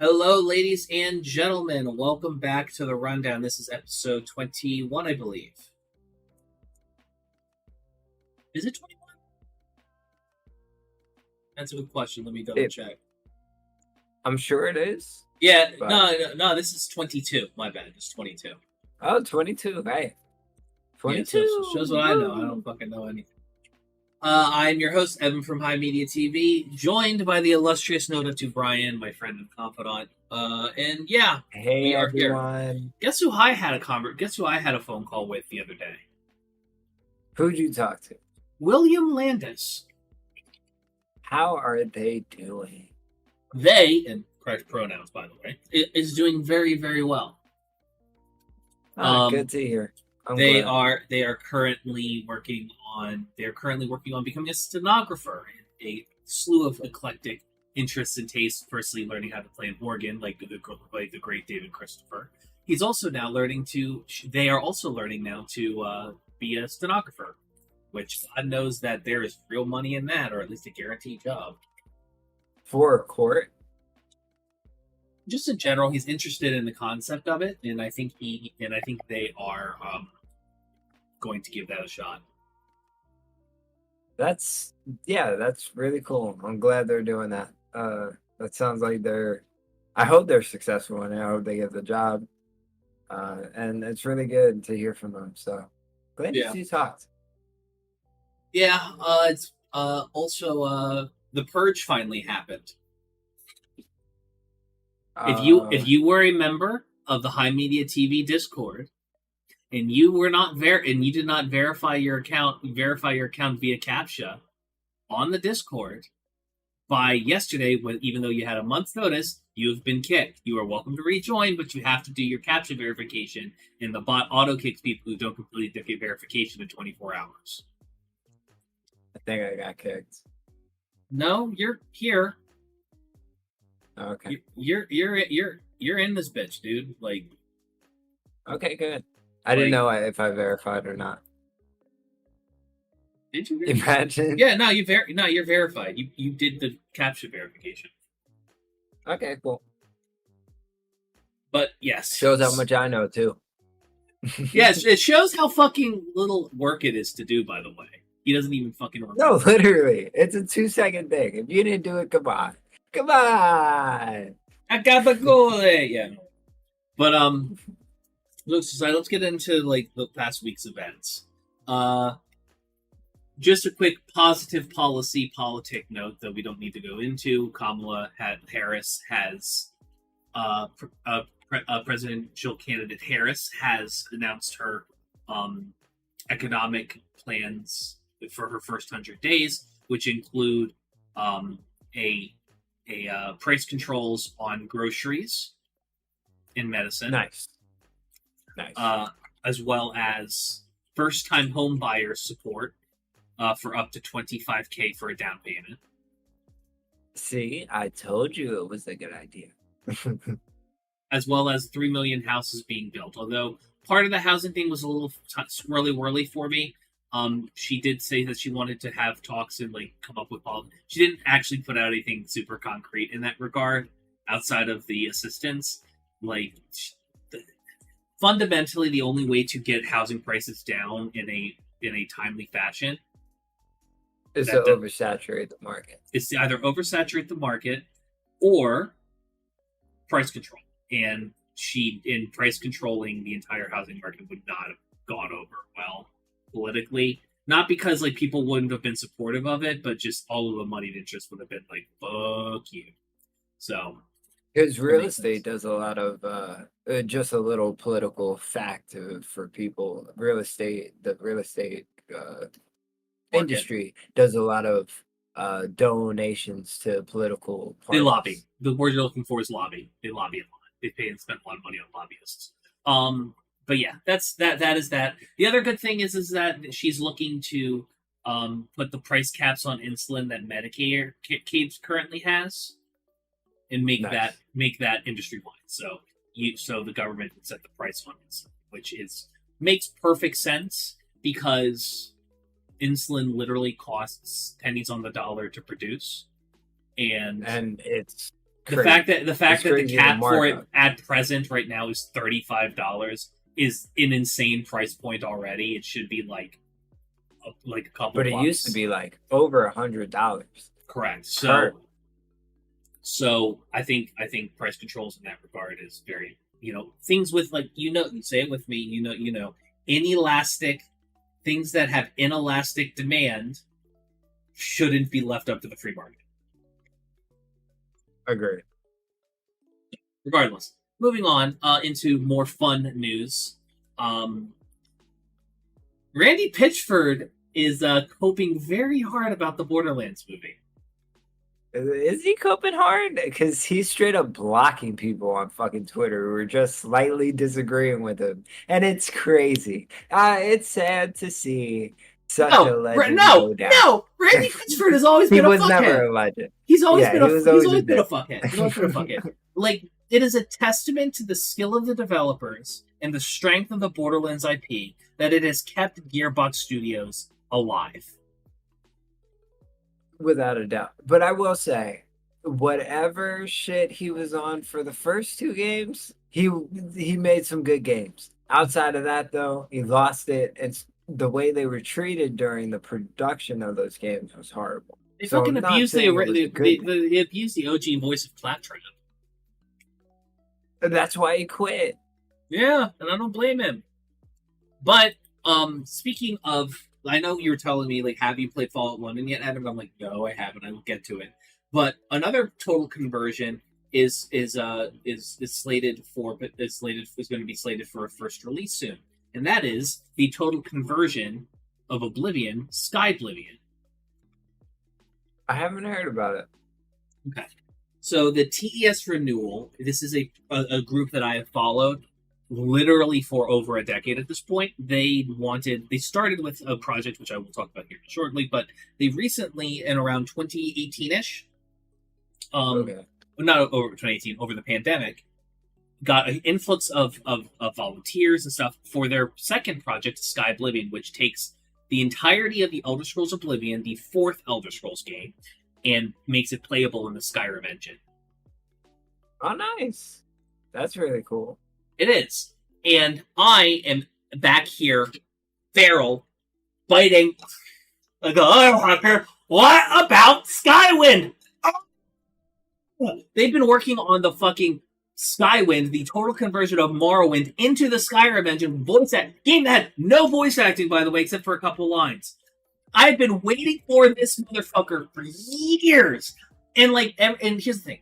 Hello, ladies and gentlemen. Welcome back to the rundown. This is episode 21, I believe. Is it 21? That's a good question. Let me double check. I'm sure it is. Yeah, but... no, this is 22. My bad. It's 22. Oh, 22. Hey. 22. Yeah, so shows what I know. I don't fucking know anything. I'm your host, Evan from HIMediaTV, joined by the illustrious Noda to Brian, my friend and confidant. And yeah, hey we are everyone. Here. Guess who I had a phone call with the other day? Who'd you talk to? William Landis. How are they doing? They, and correct pronouns by the way, is doing very, very well. Good to hear. They are currently working on becoming a stenographer in a slew of eclectic interests and tastes. Firstly, learning how to play an organ like the great David Christopher. He's also now they are also learning now to be a stenographer, which God knows that there is real money in that, or at least a guaranteed job. For a court? Just in general, he's interested in the concept of it, and I think they are going to give that a shot. That's really cool. I'm glad they're doing that. That sounds like I hope they're successful, and I hope they get the job. And it's really good to hear from them. So glad to see you talked. Yeah, it's also the purge finally happened. If you were a member of the HIMediaTV Discord and you were not and you did not verify your account via CAPTCHA on the Discord by yesterday, even though you had a month's notice, you have been kicked. You are welcome to rejoin, but you have to do your CAPTCHA verification, and the bot auto kicks people who don't complete the verification in 24 hours. I think I got kicked. No, you're here. Okay. You're in this bitch, dude. Like. Okay, good. I didn't know if I verified or not. Did you imagine? Yeah, no, you're verified. You did the CAPTCHA verification. Okay, cool. But yes, shows how much I know too. Yes, it shows how fucking little work it is to do. By the way, he doesn't even fucking remember. No, literally, it's a 2-second thing. If you didn't do it, come on. I got the goal. Yeah, but let's get into like the past week's events. Just a quick positive politic note that we don't need to go into. Kamala Harris has presidential candidate Harris has announced her economic plans for her first 100 days, which include price controls on groceries and medicine. Nice. As well as first-time home buyer support for up to $25,000 for a down payment. See, I told you it was a good idea. As well as 3 million houses being built. Although part of the housing thing was a little swirly-whirly for me. She did say that she wanted to have talks and like come up with she didn't actually put out anything super concrete in that regard outside of the assistance. Like fundamentally, the only way to get housing prices down in a timely fashion is to oversaturate the market. It's to either oversaturate the market or price control. And in price controlling the entire housing market would not have gone over well politically. Not because like people wouldn't have been supportive of it, but just all of the moneyed interest would have been like, fuck you. So because real estate does a lot of just a little political fact for people. The real estate industry does a lot of donations to political parties. They lobby. The word you're looking for is lobby. They lobby a lot. They pay and spend a lot of money on lobbyists. But yeah, that is that. The other good thing is that she's looking to put the price caps on insulin that Medicare currently has, and make that industry wide. So the government can set the price on insulin, which makes perfect sense because insulin literally costs pennies on the dollar to produce, and it's The crazy. fact that It's the crazy, the cap for it markup. at present right now is $35 is an insane price point already. It should be like a couple But it used to bucks. be like over $100 Correct. per. So I think price controls in that regard is very, things with, like, you say it with me, inelastic things that have inelastic demand shouldn't be left up to the free market. Agreed. Regardless, moving on into more fun news. Randy Pitchford is coping very hard about the Borderlands movie. Is he coping hard? Because he's straight up blocking people on fucking Twitter who are just slightly disagreeing with him. And it's crazy. It's sad to see such a legend go down. No! Randy Pitchford has always He been a was fuckhead. never a legend. He's always Yeah, been he was always a fuckhead. He's always been a fuckhead. Like, it is a testament to the skill of the developers and the strength of the Borderlands IP that it has kept Gearbox Studios alive. Without a doubt. But I will say, whatever shit he was on for the first two games, he made some good games. Outside of that, though, he lost it, and the way they were treated during the production of those games was horrible. They fucking abused they abused the OG voice of Claptrap. And that's why he quit. Yeah, and I don't blame him. But speaking of, I know you were telling me, like, have you played Fallout London yet, Adam? I'm like, no, I haven't. I will get to it. But another total conversion is slated for, but is going to be slated for a first release soon, and that is the total conversion of Oblivion, Skyblivion. I haven't heard about it. Okay, so the TES renewal. This is a group that I have followed literally for over a decade at this point. They started with a project which I will talk about here shortly, but they recently, in around 2018-ish, not over 2018, over the pandemic, got an influx of volunteers and stuff for their second project, Skyblivion, which takes the entirety of the Elder Scrolls Oblivion, the fourth Elder Scrolls game, and makes it playable in the Skyrim engine. Oh, nice. That's really cool. It is. And I am back here, feral, biting, like, oh, what about Skywind? Oh! They've been working on the fucking Skywind, the total conversion of Morrowind into the Skyrim engine game that had no voice acting, by the way, except for a couple lines. I've been waiting for this motherfucker for years. And here's the thing.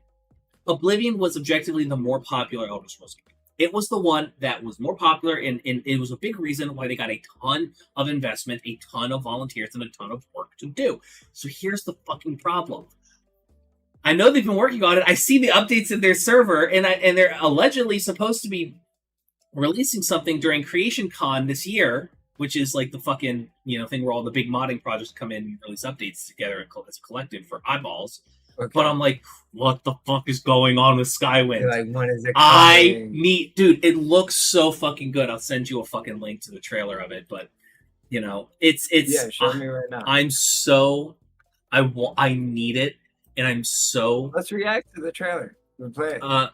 Oblivion was objectively the more popular Elder Scrolls game. It was the one that was more popular, and it was a big reason why they got a ton of investment, a ton of volunteers, and a ton of work to do. So here's the fucking problem. I know they've been working on it. I see the updates in their server, and they're allegedly supposed to be releasing something during Creation Con this year, which is like the fucking thing where all the big modding projects come in and release updates together as a collective for eyeballs. Okay. But I'm like, what the fuck is going on with Skywind? You're like, when is it coming? Dude, it looks so fucking good. I'll send you a fucking link to the trailer of it. But it's yeah, show me right now. I need it, and I'm so. Let's react to the trailer. We'll play it.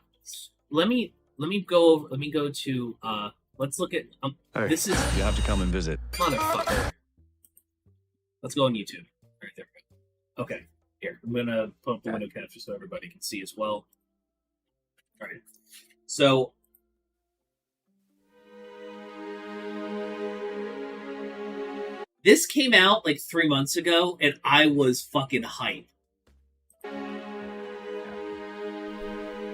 Let me go to let's look at hey, this is you have to come and visit. Motherfucker. Let's go on YouTube. All right, there we go. Okay. Here, I'm going to put up the window capture so everybody can see as well. All right. So, this came out like 3 months ago, and I was fucking hyped.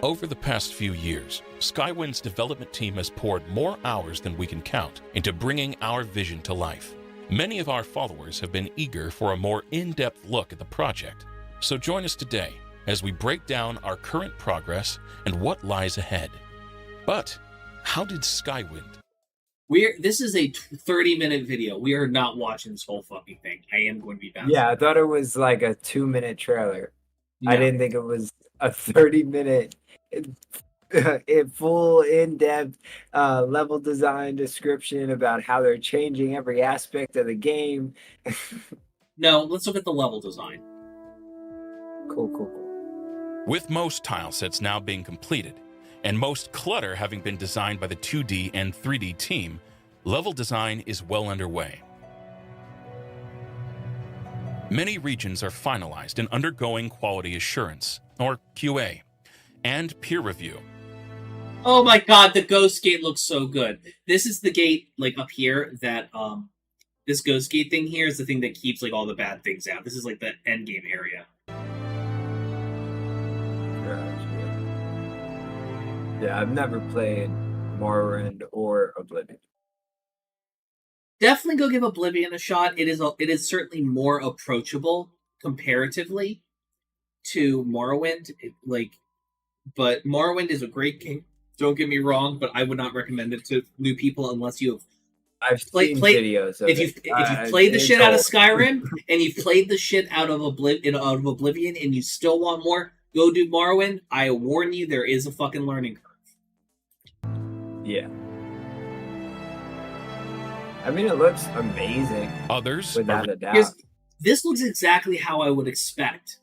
Over the past few years, Skywind's development team has poured more hours than we can count into bringing our vision to life. Many of our followers have been eager for a more in-depth look at the project. So join us today as we break down our current progress and what lies ahead. But how did Skywind? This is a 30-minute video. We are not watching this whole fucking thing. I am going to be bouncing. Yeah, I thought it was like a 2-minute trailer. No. I didn't think it was a 30-minute full in-depth level design description about how they're changing every aspect of the game. No, let's look at the level design. Cool. With most tile sets now being completed, and most clutter having been designed by the 2D and 3D team, level design is well underway. Many regions are finalized and undergoing quality assurance, or QA, and peer review. Oh my god, the ghost gate looks so good. This is the gate, like, up here that, this ghost gate thing here is the thing that keeps, like, all the bad things out. This is, like, the end game area. Yeah, I've never played Morrowind or Oblivion. Definitely go give Oblivion a shot. It is certainly more approachable comparatively to Morrowind. But Morrowind is a great game. Don't get me wrong, but I would not recommend it to new people unless you have I've seen videos of if it. you've played the shit out of old. Skyrim and you've played the shit out of Oblivion and you still want more, go do Morrowind. I warn you, there is a fucking learning curve. Yeah. I mean, it looks amazing. Others Without are a doubt. This looks exactly how I would expect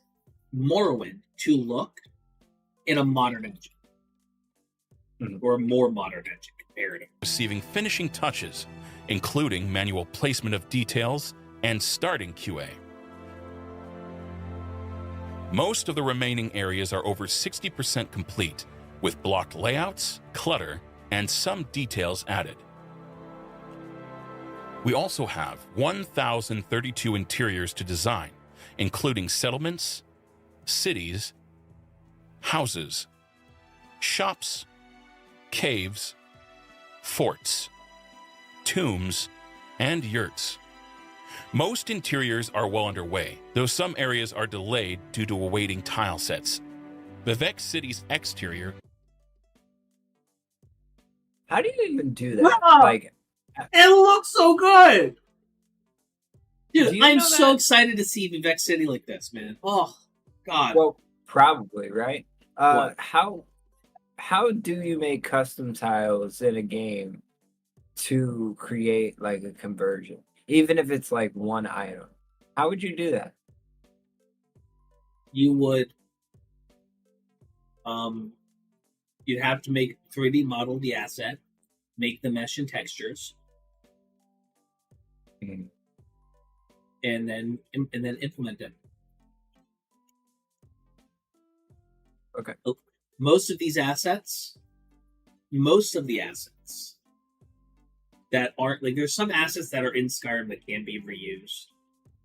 Morrowind to look in a modern engine. Or a more modern engine comparatively. receiving finishing touches, including manual placement of details and starting QA. Most of the remaining areas are over 60% complete, with block layouts, clutter, and some details added. We also have 1,032 interiors to design, including settlements, cities, houses, shops, caves, forts, tombs, and yurts. Most interiors are well underway, though some areas are delayed due to awaiting tile sets. Vivek City's exterior. How do you even do that? Wow. Like, It looks so good! Do Dude, you I'm know so that- excited to see Vivek City like this, man. Oh, God. well, probably, right? What? How do you make custom tiles in a game to create like a conversion? Even if it's like one item. How would you do that? You would, you'd have to make 3D model the asset, make the mesh and textures, Mhm. and then implement it. Okay. Most of the assets that aren't, like, there's some assets that are in Skyrim that can be reused,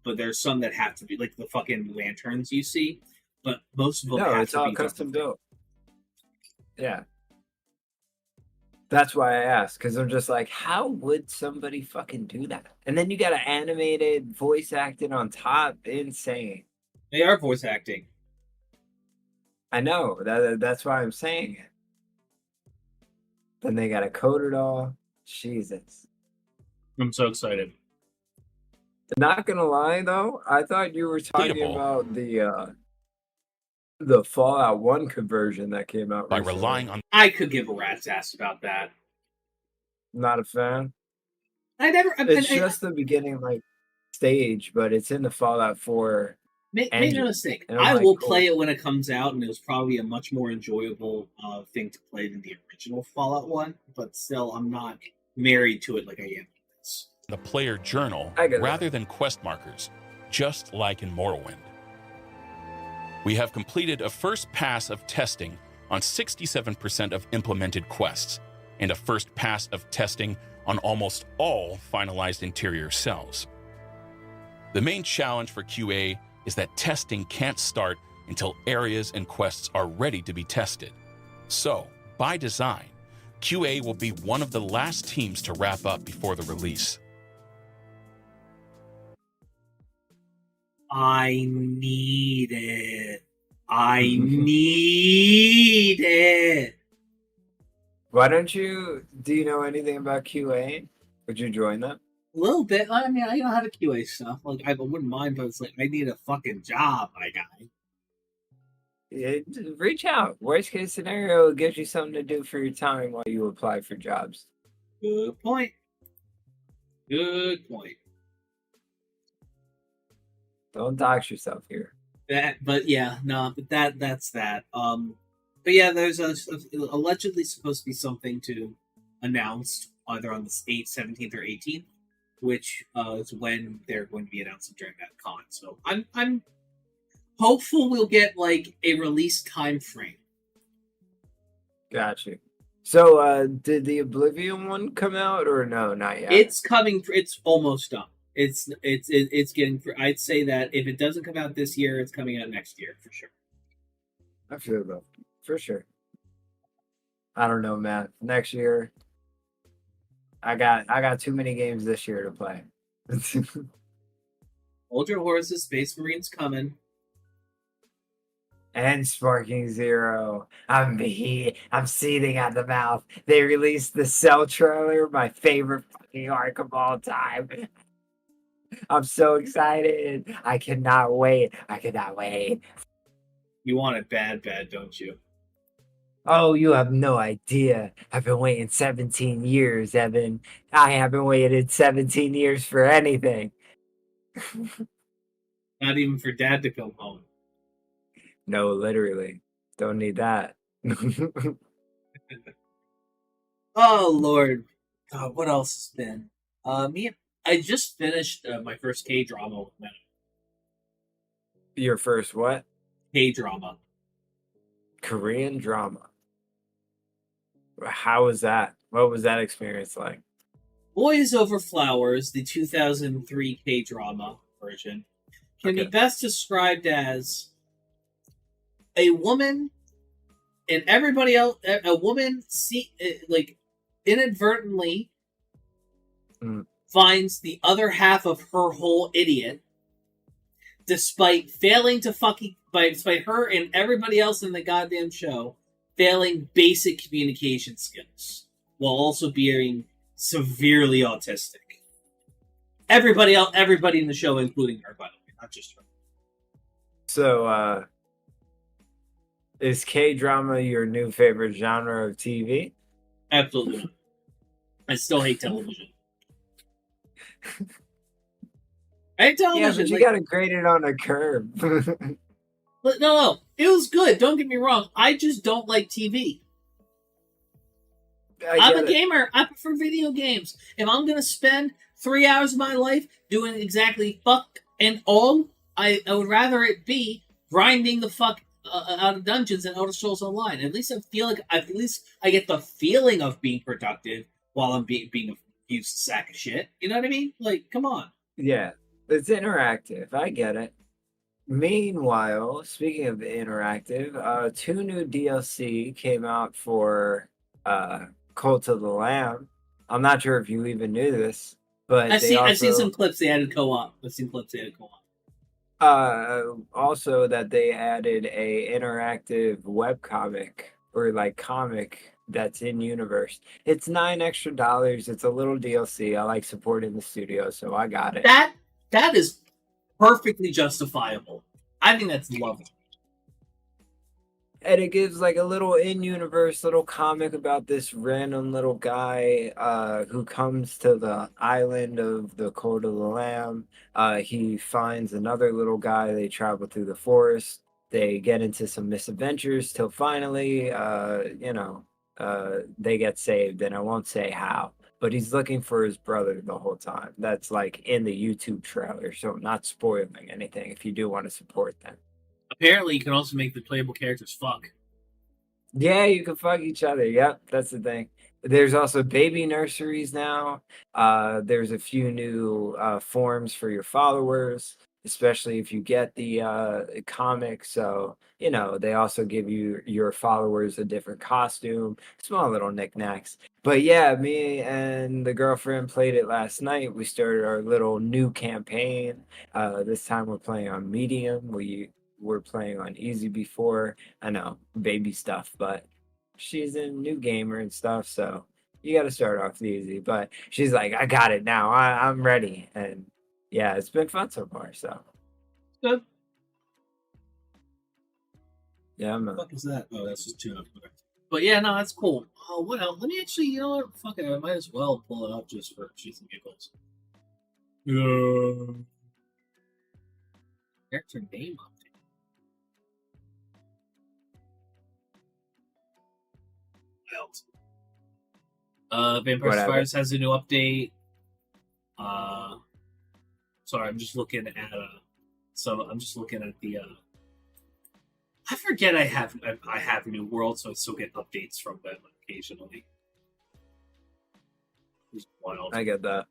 but there's some that have to be, like the fucking lanterns you see, but most of them No, have it's to all be custom done. built. Yeah. That's why I asked, because I'm just like, how would somebody fucking do that? And then you got an animated voice acting on top. Insane. They are voice acting. I know. That's why I'm saying it. Then they got to code it all. Jesus. I'm so excited. Not gonna lie though, I thought you were talking Completable. about the Fallout 1 conversion that came out By recently. relying on I could give a rat's ass about that. Not a fan. I It's just the beginning like stage, but it's in the Fallout 4. make no engine. mistake. And I'm I like, will cool. play it when it comes out, and it was probably a much more enjoyable thing to play than the original Fallout 1, but still, I'm not married to it like I am with this. the player journal I get that. rather than quest markers, just like in Morrowind. We have completed a first pass of testing on 67% of implemented quests, and a first pass of testing on almost all finalized interior cells. The main challenge for QA is that testing can't start until areas and quests are ready to be tested. So, by design, QA will be one of the last teams to wrap up before the release. I need it. I need it. Why don't you? Do you know anything about QA? Would you join them? A little bit. I mean, I don't have a QA stuff. Like, I wouldn't mind, but it's like, I need a fucking job, my guy. Reach out. Worst case scenario, it gives you something to do for your time while you apply for jobs. Good point. Good point. Don't dox yourself here. But yeah, no, but that's that. But yeah, there's allegedly supposed to be something to announce either on the 8th, 17th, or 18th, which is when they're going to be announcing during that con. So I'm hopeful we'll get like a release time frame. Got you. So, did the Oblivion one come out or no? Not yet. It's coming. It's almost done. It's getting. I'd say that if it doesn't come out this year, it's coming out next year for sure. I feel that for sure. I don't know, man. Next year, I got too many games this year to play. Hold your horses. Space Marine's coming. And Sparking Zero. I'm seething at the mouth. They released the Cell trailer, my favorite fucking arc of all time. I'm so excited. I cannot wait. You want it bad, don't you? Oh, you have no idea. I've been waiting 17 years, Evan. I haven't waited 17 years for anything. Not even for Dad to come home. No, literally. Don't need that. Oh Lord, God, what else has been? I just finished my first K drama with Meta. Your first what? K drama. Korean drama. How was that? What was that experience like? Boys Over Flowers, the 2003 K drama version, can be best described as a woman and everybody else. A woman like inadvertently finds the other half of her whole idiot, despite failing to despite her and everybody else in the goddamn show failing basic communication skills while also being severely autistic. Everybody in the show, including her, by the way, not just her. So, is K-drama your new favorite genre of TV? Absolutely. I still hate television. I hate television. Yeah, but you gotta grade it on a curve. No. It was good. Don't get me wrong. I just don't like TV. I'm a gamer. I prefer video games. If I'm going to spend 3 hours of my life doing exactly fuck and all, I would rather it be grinding the fuck out of dungeons and Elder Scrolls Online. At least I get the feeling of being productive while I'm being a used sack of shit. You know what I mean? Like, come on. Yeah, it's interactive. I get it. Meanwhile, speaking of interactive, 2 new DLC came out for Cult of the Lamb. I'm not sure if you even knew this, but I've seen some clips they added co-op. Also that they added a interactive webcomic or like comic that's in universe. It's $9 extra. It's a little DLC. I like supporting the studio, so I got it. That is perfectly justifiable. I think that's lovely. And it gives like a little in-universe little comic about this random little guy who comes to the island of the Cult of the Lamb. He finds another little guy. They travel through the forest. They get into some misadventures till finally, they get saved. And I won't say how, but he's looking for his brother the whole time. That's like in the YouTube trailer, so not spoiling anything if you do want to support them. Apparently, you can also make the playable characters fuck. Yeah, you can fuck each other. Yep, that's the thing. There's also baby nurseries now. There's a few new forms for your followers, especially if you get the comic. So, they also give your followers a different costume, small little knickknacks. But yeah, me and the girlfriend played it last night. We started our little new campaign. This time we're playing on medium. We were playing on easy before. I know, baby stuff, but she's a new gamer and stuff, so you got to start off easy. But she's like, I got it now. I'm ready. And yeah, it's been fun so far. So good. Yeah, man. What the fuck is that? Oh, that's just tune up. But yeah, no, that's cool. Oh, what else? Let me actually, you know what? Fuck it, I might as well pull it up just for shits and giggles. Character name update. wild. Vampire Whatever. Survivors has a new update. Sorry, I'm just looking at the. I forget I have New World, so I still get updates from them occasionally. It's wild. I get that.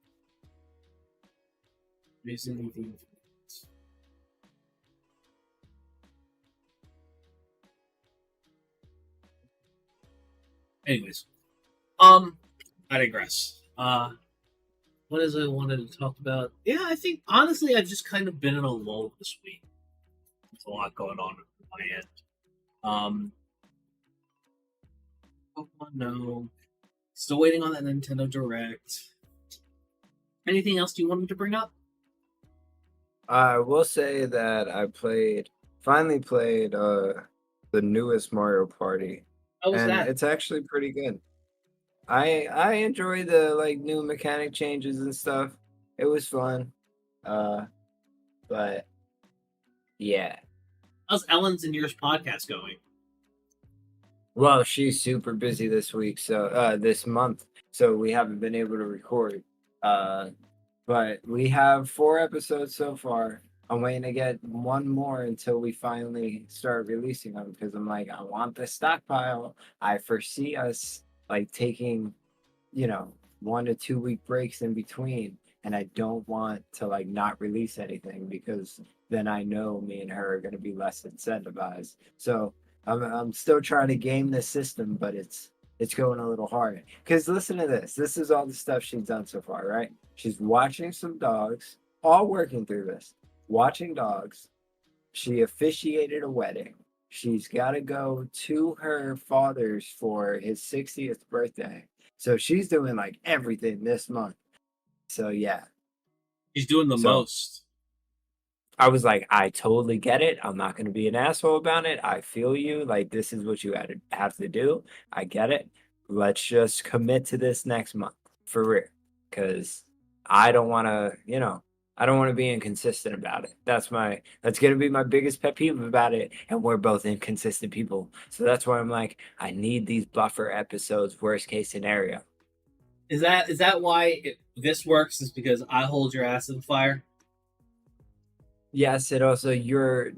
Anyways, I digress. What is it I wanted to talk about? Yeah, I think honestly, I've just kind of been in a lull this week. There's a lot going on my end. Pokemon, no. Still waiting on that Nintendo Direct. Anything else you wanted to bring up? I will say that I finally played the newest Mario Party, How was and that? it's actually pretty good. I enjoy the like new mechanic changes and stuff. It was fun. But yeah. How's Ellen's and yours podcast going? Well, she's super busy this week, so this month, so we haven't been able to record. But we have 4 episodes so far. I'm waiting to get one more until we finally start releasing them because I'm like, I want the stockpile. I foresee us like taking, 1 to 2 week breaks in between, and I don't want to like not release anything because then I know me and her are going to be less incentivized. So I'm still trying to game this system, but it's going a little hard. Because listen to this. This is all the stuff she's done so far, right? She's watching some dogs, all working through this. Watching dogs. She officiated a wedding. She's got to go to her father's for his 60th birthday. So she's doing like everything this month. So yeah. She's doing the most. I was like, I totally get it. I'm not going to be an asshole about it. I feel you. Like, this is what you have to do. I get it. Let's just commit to this next month for real. Because I don't want to, I don't want to be inconsistent about it. That's going to be my biggest pet peeve about it. And we're both inconsistent people. So that's why I'm like, I need these buffer episodes, worst case scenario. Is that why this works? Is because I hold your ass in the fire? Yes, and also you're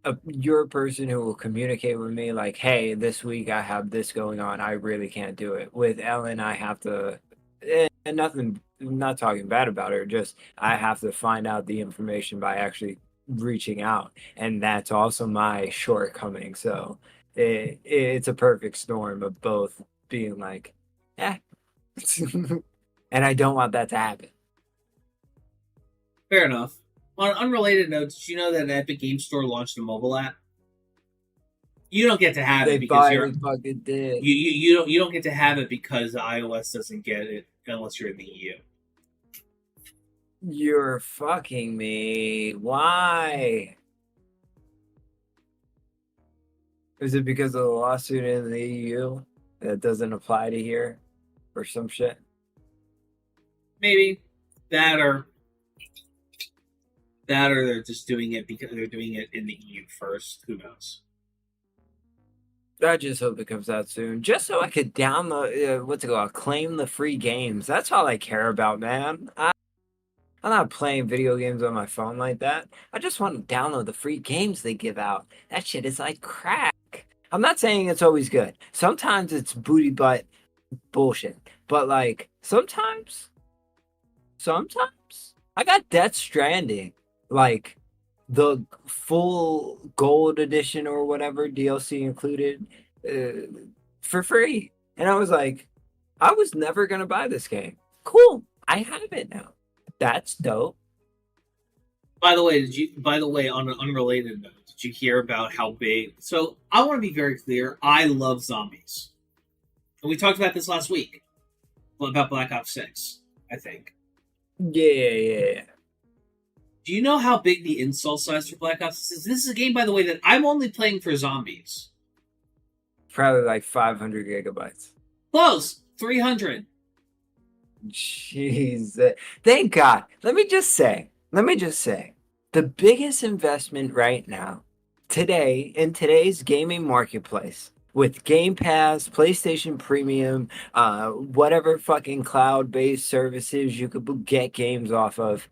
a person who will communicate with me like, hey, this week I have this going on. I really can't do it. With Ellen, I have to, and nothing, I'm not talking bad about her, just I have to find out the information by actually reaching out. And that's also my shortcoming. So it's a perfect storm of both being like, and I don't want that to happen. Fair enough. On an unrelated note, did you know that Epic Game Store launched a mobile app? You don't get to have it because fucking did. You don't get to have it because iOS doesn't get it unless you're in the EU. You're fucking me. Why? Is it because of the lawsuit in the EU that doesn't apply to here or some shit? Maybe that or they're just doing it because they're doing it in the EU first. Who knows? I just hope it comes out soon, just so I could download, claim the free games. That's all I care about, man. I'm not playing video games on my phone like that. I just want to download the free games they give out. That shit is like crack. I'm not saying it's always good. Sometimes it's booty butt bullshit. But like, sometimes I got Death Stranding. Like the full gold edition or whatever DLC included for free. And I was like, I was never going to buy this game. Cool. I have it now. That's dope. By the way, on an unrelated note, did you hear about how big? So I want to be very clear. I love zombies. And we talked about this last week. About Black Ops 6, I think. Yeah. Do you know how big the install size for Black Ops is? This is a game, by the way, that I'm only playing for zombies. Probably like 500 gigabytes. Close. 300. Jeez. Thank God. Let me just say, the biggest investment right now, in today's gaming marketplace, with Game Pass, PlayStation Premium, whatever fucking cloud-based services you could get games off of,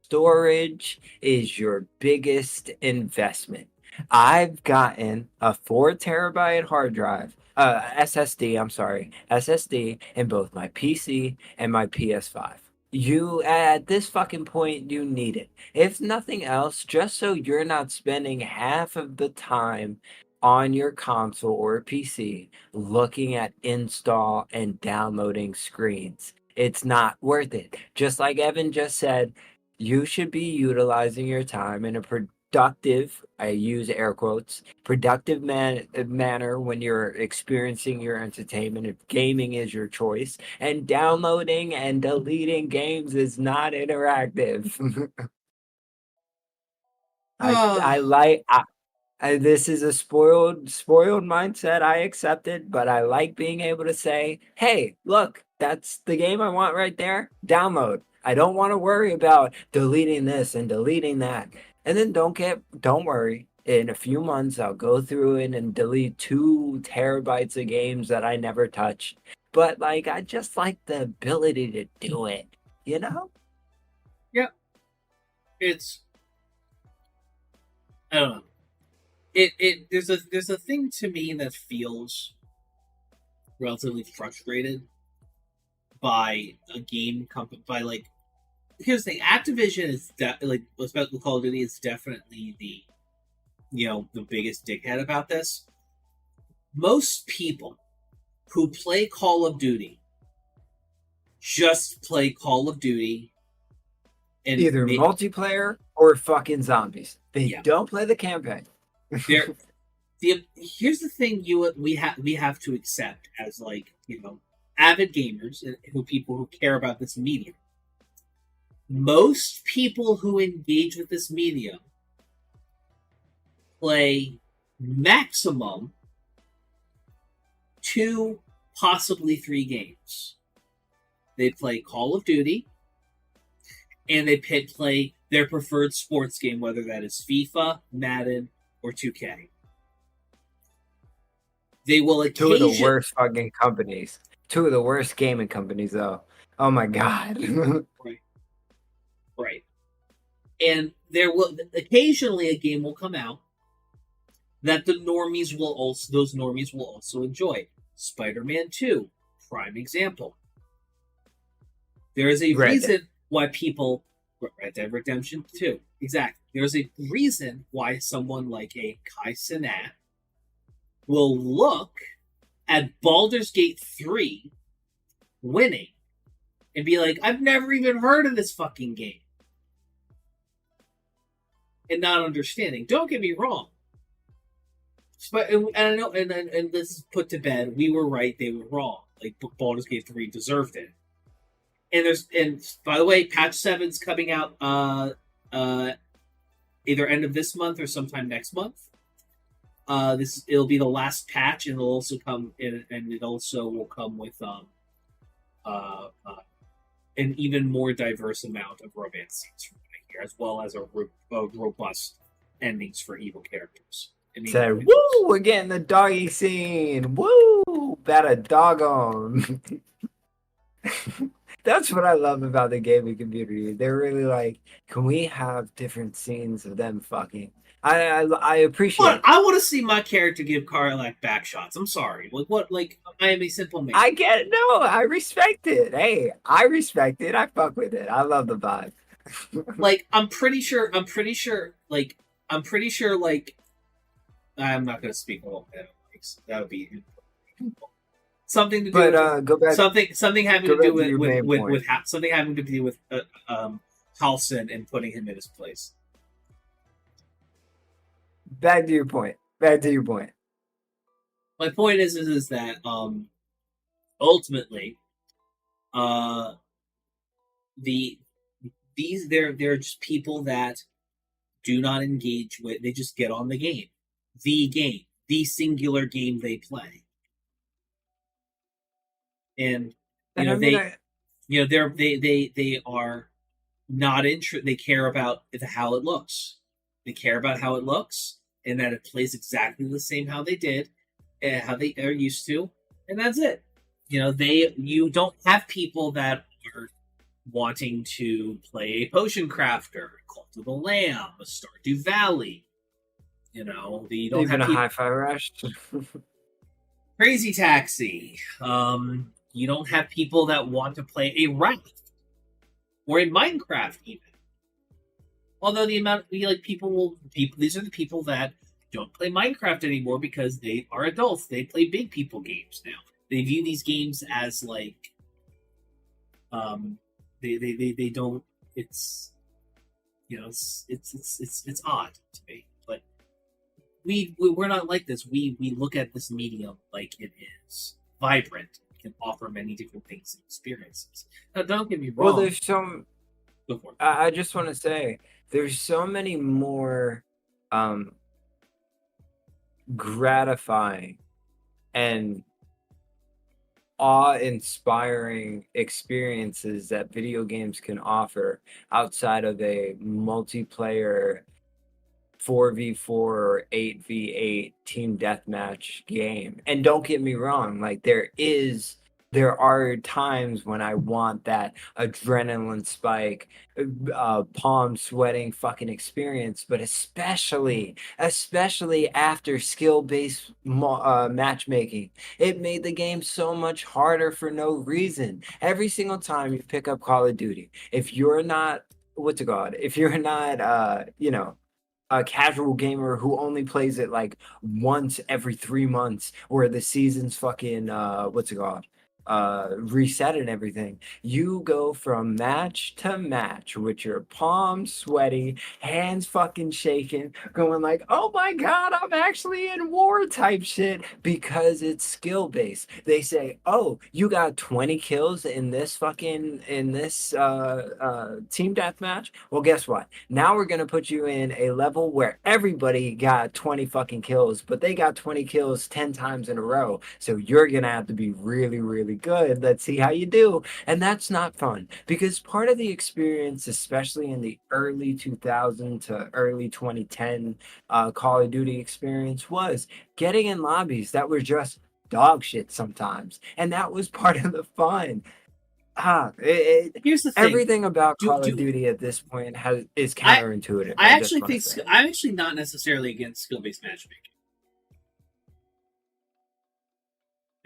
storage is your biggest investment. I've gotten a 4 terabyte hard drive, SSD, I'm sorry, SSD in both my PC and my PS5. You, at this fucking point, you need it. If nothing else, just so you're not spending half of the time on your console or PC looking at install and downloading screens. It's not worth it. Just like Evan just said, you should be utilizing your time in a productive, I use air quotes, productive manner when you're experiencing your entertainment. If gaming is your choice, and downloading and deleting games is not interactive. I like this is a spoiled mindset. I accept it, but I like being able to say, "Hey, look, that's the game I want right there. Download." I don't want to worry about deleting this and deleting that. And then don't worry. In a few months, I'll go through it and delete 2 terabytes of games that I never touched. But like, I just like the ability to do it, you know? Yep. It's, I don't know. There's a thing to me that feels relatively frustrated by a game company, by like, here's the thing, Activision is like, especially Call of Duty is definitely the, the biggest dickhead about this. Most people who play Call of Duty just play Call of Duty and either multiplayer or fucking zombies. They don't play the campaign. Here's the thing we have to accept as, like, avid gamers and people who care about this medium. Most people who engage with this medium play maximum 2, possibly 3 games. They play Call of Duty, and they play their preferred sports game, whether that is FIFA, Madden, or 2K. They will occasionally... 2 of the worst fucking companies. 2 of the worst gaming companies, though. Oh my god. Right. And there will occasionally a game will come out that those normies will also enjoy. Spider-Man 2, prime example. There is a reason why people... Red Dead Redemption 2, exactly. There's a reason why someone like a Kai Cenat will look at Baldur's Gate 3 winning and be like, I've never even heard of this fucking game. And not understanding. Don't get me wrong. And I know, and this is put to bed, we were right, they were wrong. Like, Baldur's Gate 3 deserved it. And by the way, patch 7's coming out either end of this month or sometime next month. It'll be the last patch, and it'll also come in, and it also will come with an even more diverse amount of romance scenes from here, as well as a robust endings for evil characters. Said, woo, we're getting the doggy scene. Woo, better doggone. That's what I love about the gaming community. They're really like, can we have different scenes of them fucking? I appreciate it. I want to see my character give Karlak back shots. I'm sorry. Like, what? Like, I am a simple man. I get it. No, I respect it. Hey, I respect it. I fuck with it. I love the vibe. Like, I'm pretty sure, like, I'm not going to speak about that. That would be something to do with, go back. Something having to do with something having to do with Halson and putting him in his place. Back to your point. My point is that ultimately, they're just people that do not engage with. They just get on the game, the singular game they play, and they are not interested. They care about how it looks. They care about how it looks, and that it plays exactly the same how they did. how they are used to, and that's it. You don't have people that are wanting to play a Potion Crafter, Cult of the Lamb, a Stardew Valley. You don't Even have a people. Hi-Fi Rush. Crazy Taxi. You don't have people that want to play a Raft or a Minecraft even. Although the amount people these are the people that don't play Minecraft anymore because they are adults. They play big people games now. They view these games as like they don't it's it's odd to me. But we're not like this. We look at this medium like it is vibrant, can offer many different things and experiences. Now don't get me Well, wrong. there's some. Go for it. I just want to say there's so many more um, gratifying and awe-inspiring experiences that video games can offer outside of a multiplayer 4v4 or 8v8 team deathmatch game. And don't get me wrong, like there are times when I want that adrenaline spike, palm sweating fucking experience, but especially after skill-based matchmaking, it made the game so much harder for no reason. Every single time you pick up Call of Duty, if you're not if you're not a casual gamer who only plays it like once every 3 months, where the season's fucking reset and everything, you go from match to match with your palms sweaty, hands fucking shaking, going like, oh my god, I'm actually in war type shit, because it's skill based. They say, oh, you got 20 kills in this team deathmatch. Well, guess what? Now we're gonna put you in a level where everybody got 20 fucking kills, but they got 20 kills 10 times in a row. So you're gonna have to be really, really good. Let's see how you do. And that's not fun, because part of the experience, especially in the early 2000 to early 2010 Call of Duty experience, was getting in lobbies that were just dog shit sometimes. And that was part of the fun. Here's the thing. Everything about Call of Duty at this point is counterintuitive. I actually think I'm actually not necessarily against skill-based matchmaking.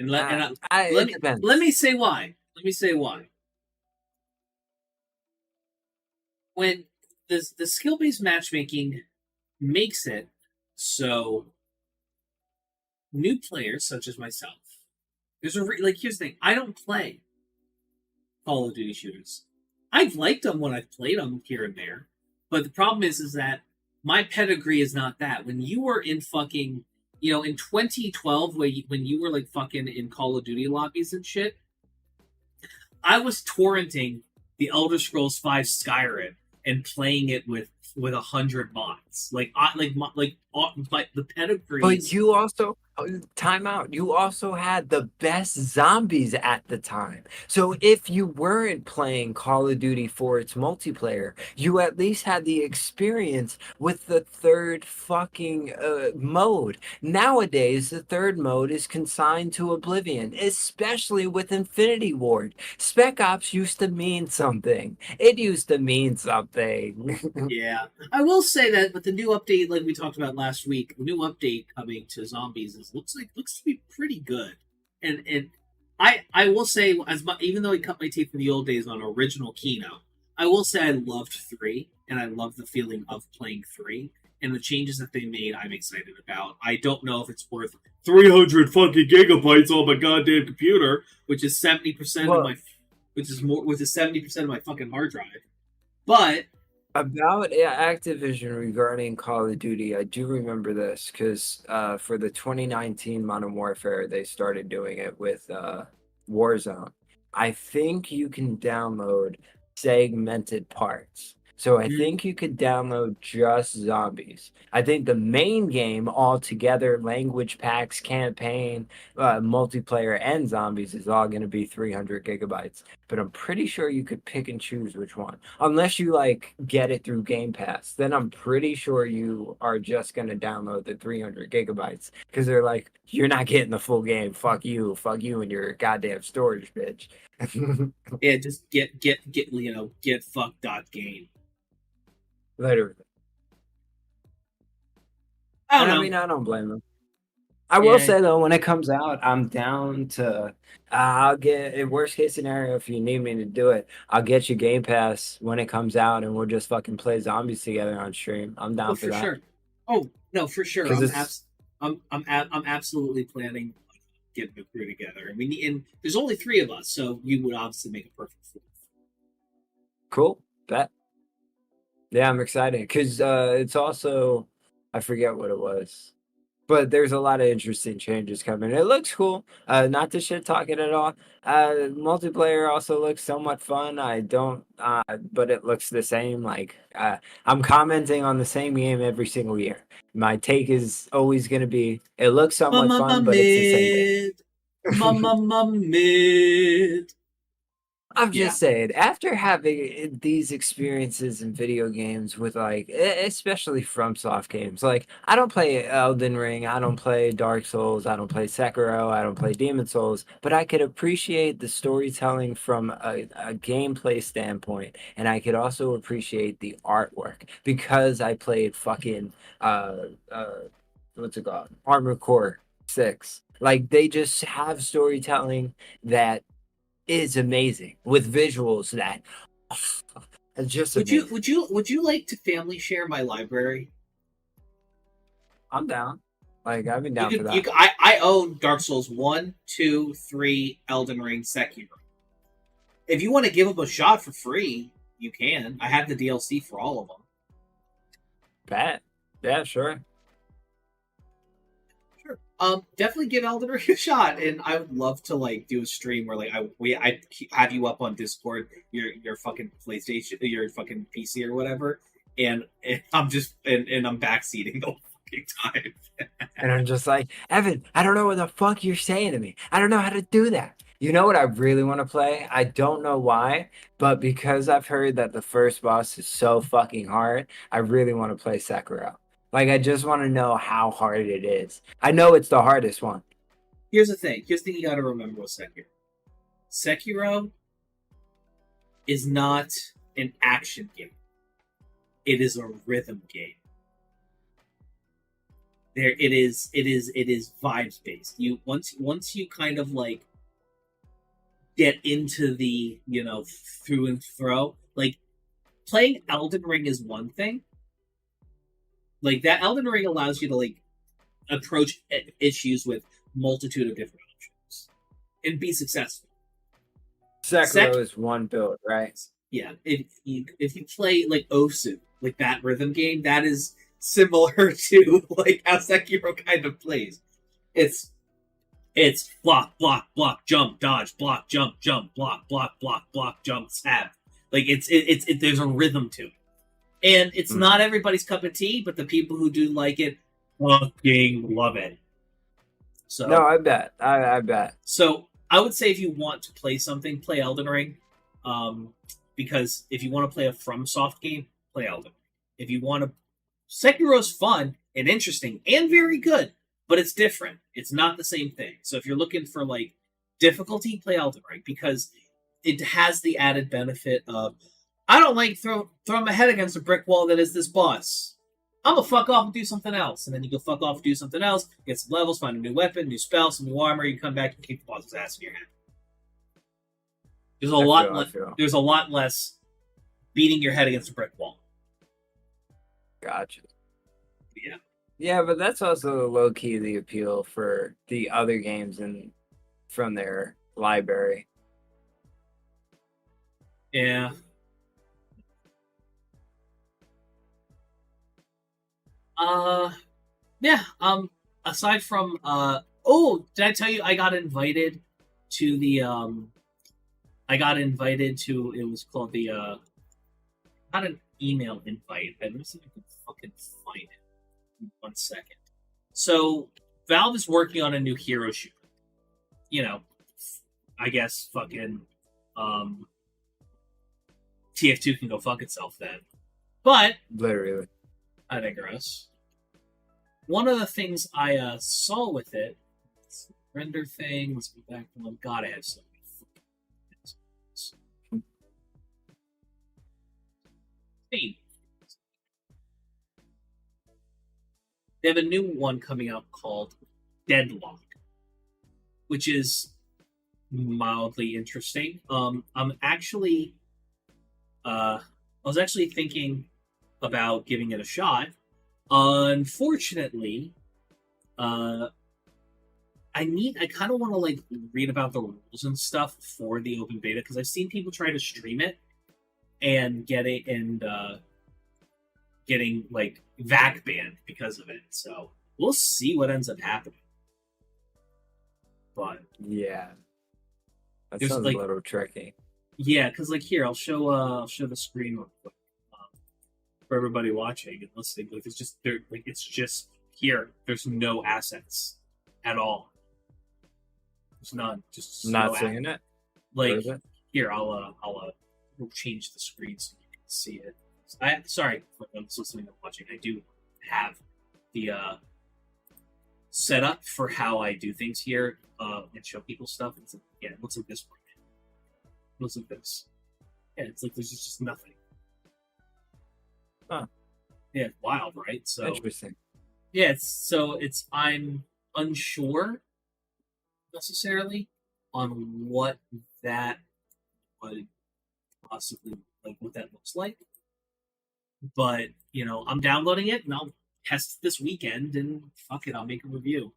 Let me say why. When the skill-based matchmaking makes it so new players such as myself, here's the thing. I don't play Call of Duty shooters. I've liked them when I've played them here and there, but the problem is that my pedigree is not that. When you were in fucking, in 2012, when you were like fucking in Call of Duty lobbies and shit, I was torrenting the Elder Scrolls V Skyrim and playing it with 100 mods. Like the pedigree. But you also time out. You also had the best zombies at the time. So if you weren't playing Call of Duty for its multiplayer, you at least had the experience with the third fucking mode. Nowadays, the third mode is consigned to oblivion, especially with Infinity Ward. Spec Ops used to mean something. It used to mean something. Yeah. I will say that with the new update, like we talked about last week, the new update coming to zombies looks to be pretty good. And I will say, even though I cut my teeth in the old days on original Kino, I will say I loved 3, and I love the feeling of playing 3. And the changes that they made, I'm excited about. I don't know if it's worth 300 fucking gigabytes on my goddamn computer, which is 70% of my, which is 70% of my fucking hard drive. But about Activision regarding Call of Duty, I do remember this because for the 2019 Modern Warfare, they started doing it with Warzone. I think you can download segmented parts. So I think you could download just zombies. I think the main game altogether, language packs, campaign, multiplayer, and zombies is all going to be 300 gigabytes. But I'm pretty sure you could pick and choose which one. Unless you like get it through Game Pass, then I'm pretty sure you are just going to download the 300 gigabytes because they're like, you're not getting the full game. Fuck you and your goddamn storage, bitch. Yeah, just get fuck.game. Literally. I don't know. I mean, I don't blame them. I will say though, when it comes out, I'm down to. I'll get in worst case scenario if you need me to do it. I'll get you Game Pass when it comes out, and we'll just fucking play zombies together on stream. I'm down for that. Sure. Oh no, for sure. I'm absolutely planning on getting a crew together. I mean, and there's only 3 of us, so you would obviously make a perfect 4th. Cool. Bet. Yeah, I'm excited because it's also I forget what it was. But there's a lot of interesting changes coming. It looks cool. Not to shit talk it at all. Multiplayer also looks somewhat fun. I don't, but it looks the same. Like I'm commenting on the same game every single year. My take is always going to be, it looks somewhat fun, but it's the same game. Mid. I'm just saying, after having these experiences in video games with like, especially FromSoft games, like I don't play Elden Ring, I don't play Dark Souls, I don't play Sekiro, I don't play Demon Souls, but I could appreciate the storytelling from a gameplay standpoint, and I could also appreciate the artwork because I played fucking what's it called, Armored Core 6. Like they just have storytelling that is amazing with visuals that it's just amazing. Would you like to family share my library? I'm down. Like I've been down for that. I own Dark Souls 1, 2, 3, Elden Ring, Sekiro. If you want to give them a shot for free, you can. I have the DLC for all of them. Bet. Yeah, sure. Definitely give Elden Ring a shot, and I would love to like do a stream where like I have you up on Discord, your fucking PlayStation, your fucking PC or whatever, and I'm just and I'm backseating the whole fucking time. And I'm just like, Evan, I don't know what the fuck you're saying to me. I don't know how to do that. You know what I really want to play? I don't know why, but because I've heard that the first boss is so fucking hard, I really want to play Sekiro. Like, I just want to know how hard it is. I know it's the hardest one. Here's the thing you gotta remember with Sekiro. Sekiro is not an action game. It is a rhythm game. It is vibes based. You once you kind of like get into the, through and throw, like playing Elden Ring is one thing. Like that Elden Ring allows you to like approach issues with multitude of different options and be successful. Sekiro is one build, right? Yeah. If you play like Osu, like that rhythm game, that is similar to like how Sekiro kind of plays. It's block, block, block, jump, dodge, block, jump, block, block, block, block, jump, stab. Like it's there's a rhythm to it. And it's not everybody's cup of tea, but the people who do like it fucking love it. So no, I bet. I bet. So I would say if you want to play something, play Elden Ring. Because if you want to play a FromSoft game, play Elden Ring. If you want to, Sekiro's fun and interesting and very good, but it's different. It's not the same thing. So if you're looking for like difficulty, play Elden Ring because it has the added benefit of I don't like throwing my head against a brick wall that is this boss. I'm gonna fuck off and do something else. And then you go fuck off and do something else, get some levels, find a new weapon, new spell, some new armor, you come back and kick the boss's ass in your head. There's a lot less beating your head against a brick wall. Gotcha. Yeah. Yeah, but that's also low key the appeal for the other games from their library. Yeah. Aside from did I tell you I got invited to the it was called the email invite. Let me see if I can fucking find it. 1 second. So Valve is working on a new hero shooter. You know, I guess fucking TF2 can go fuck itself then. But Literally. I digress. One of the things I saw with it, render thing. Let's go back to one. God, I have so many fucking things. They have a new one coming out called Deadlock, which is mildly interesting. I'm actually, I was actually thinking about giving it a shot. Unfortunately, I kind of want to like read about the rules and stuff for the open beta because I've seen people try to stream it and getting like VAC banned because of it. So we'll see what ends up happening. But Yeah. That There's, sounds like- a little tricky. yeah, because like here I'll show the screen real quick for everybody watching and listening. Like it's just there, like it's just here. There's no assets at all. There's none. Just Not no seeing it. Like Where is it? here, I'll change the screen so you can see it. Sorry for those listening and watching. I do have the setup for how I do things here and show people stuff. It's yeah, it looks like this. It looks like this. Yeah, it's like there's just nothing. Huh. Yeah, wild, right? So Interesting. yeah, it's I'm unsure necessarily on what that would possibly like what that looks like. But you know, I'm downloading it and I'll test this weekend and fuck it, I'll make a review.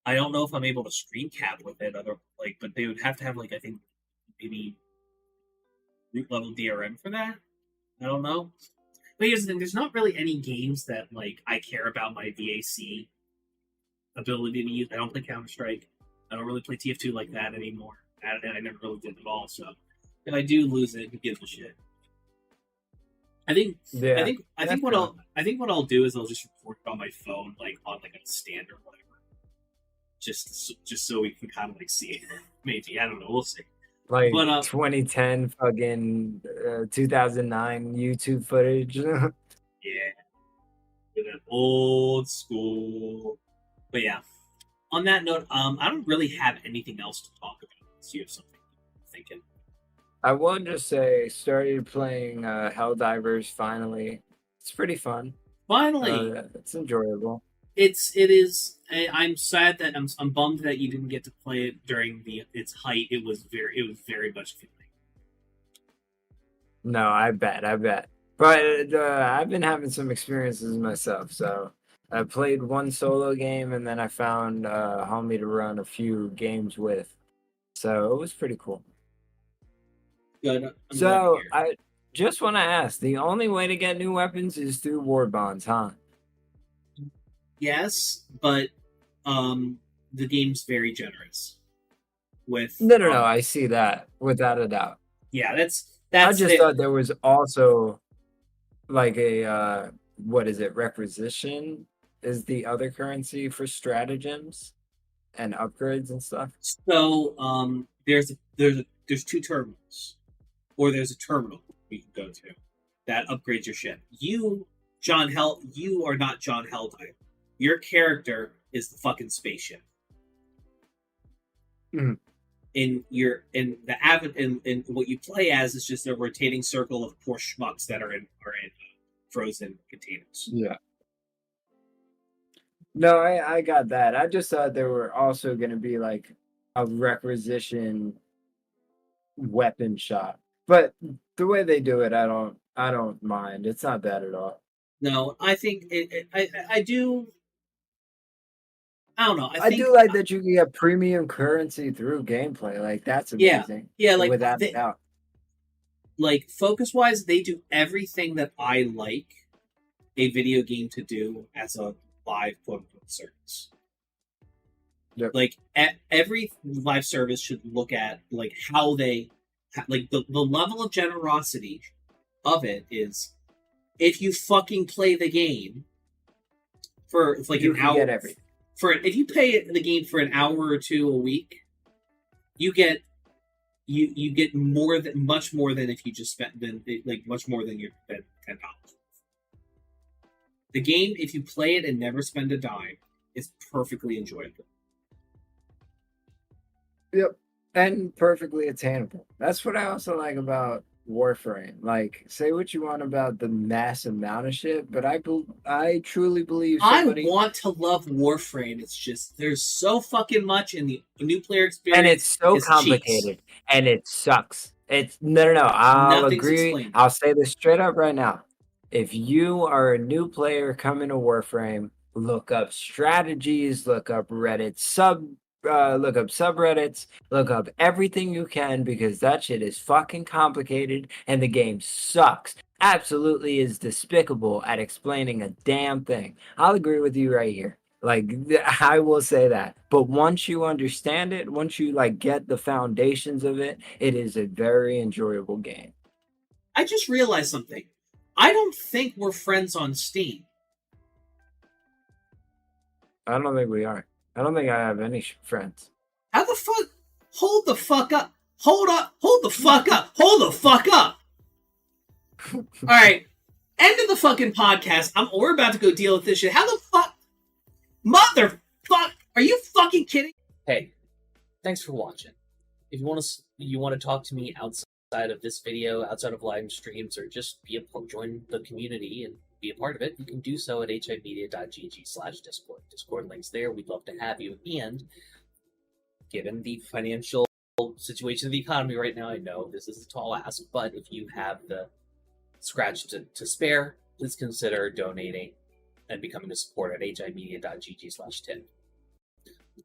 I don't know if I'm able to screen cap with it, but they would have to have like I think maybe root level DRM for that. I don't know. But here's the thing: there's not really any games that like I care about my VAC ability to use. I don't play Counter-Strike. I don't really play TF2 like that anymore. I never really did at all. So if I do lose it, who gives a shit? I think Yeah. I think what I'll do is I'll just record it on my phone, like on like a stand or whatever, just so we can kind of like see it. Maybe I don't know. We'll see. Like But, 2010 fucking 2009 YouTube footage. Yeah, with an old school. But yeah, on that note, I don't really have anything else to talk about. So you have something you're thinking? I will just say, started playing Helldivers finally. It's pretty fun. Finally, It's enjoyable. it is. I'm sad that I'm bummed that you didn't get to play it during its height. It was very much feeling. No, I bet. But I've been having some experiences myself. So I played one solo game, and then I found a homie to run a few games with. So it was pretty cool. Good. I'm glad to So hear. I just want to ask: the only way to get new weapons is through war bonds, huh? Yes, but the game's very generous. With No. I see that without a doubt. yeah, that's I just it. thought there was also like a what is it? Requisition is the other currency for stratagems and upgrades and stuff. So there's two terminals, or there's a terminal we can go to that upgrades your ship. You are not John Helldivers. Your character is the fucking spaceship. Mhm. In what you play as is just a rotating circle of poor schmucks that are in frozen containers. Yeah. No, I got that. I just thought there were also going to be like a requisition weapon shop, but the way they do it, I don't mind. It's not bad at all. No, I think I do. I don't know. I do like that you can get premium currency through gameplay. Like that's Yeah. amazing. Yeah, like without a doubt. like focus wise, they do everything that I like a video game to do as a live quote unquote service. Yep. Like every live service should look at like how they like the level of generosity of it is if you fucking play the game for like You an can hour, get everything. if you play the game for an hour or two a week, you get much more than if you just spent much more than you spent $10. The game, if you play it and never spend a dime, is perfectly enjoyable. Yep. And perfectly attainable. That's what I also like about Warframe. Like, say what you want about the mass amount of shit, but I truly believe somebody. I want to love Warframe. It's just there's so fucking much in the new player experience, and it's so is complicated, and it sucks. It's no. I'll Nothing's agree. explained. I'll say this straight up right now. If you are a new player coming to Warframe, look up strategies, look up look up subreddits, look up everything you can because that shit is fucking complicated and the game sucks. Absolutely is despicable at explaining a damn thing. I'll agree with you right here. Like I will say that. But once you understand it, once you like get the foundations of it, it is a very enjoyable game. I just realized something. I don't think we're friends on Steam. I don't think we are. I don't think I have any friends. How the fuck? Hold the fuck up. Hold up. Hold the fuck up. Hold the fuck up. All right. End of the fucking podcast. We're about to go deal with this shit. How the fuck? Motherfuck. Are you fucking kidding? Hey, thanks for watching. If you want to talk to me outside of this video, outside of live streams, or just join the community and be a part of it, you can do so at himedia.gg/discord. Discord links there. We'd love to have you. And given the financial situation of the economy right now, I know this is a tall ask, but if you have the scratch to spare, please consider donating and becoming a supporter at himedia.gg/tip.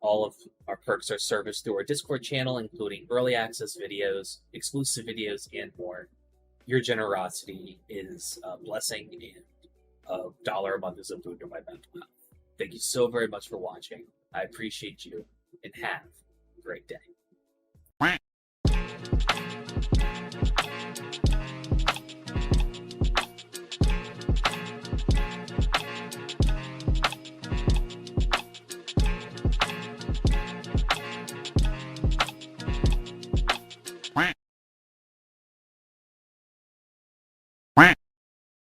All of our perks are serviced through our Discord channel, including early access videos, exclusive videos, and more. Your generosity is a blessing, and $1 a month is a boon to my mental health. Thank you so very much for watching. I appreciate you, and have a great day.